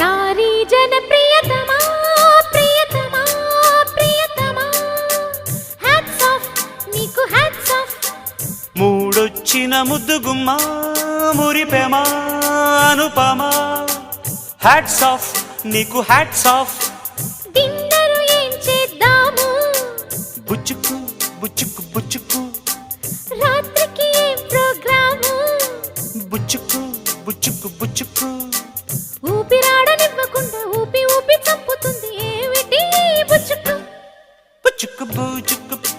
नारी जन प्रियतमा प्रियतमा प्रियतमा హ్యాట్స్ ఆఫ్ నీకు హ్యాట్స్ ఆఫ్ మూడొచ్చిన ముద్దుగుమ్మ మురిపెమా అనుపమా హ్యాట్స్ ఆఫ్ నీకు హ్యాట్స్ ఆఫ్ డిన్నరు ఏం చేద్దాము బుచ్చుకు బుచ్చుకు బుచ్చుకు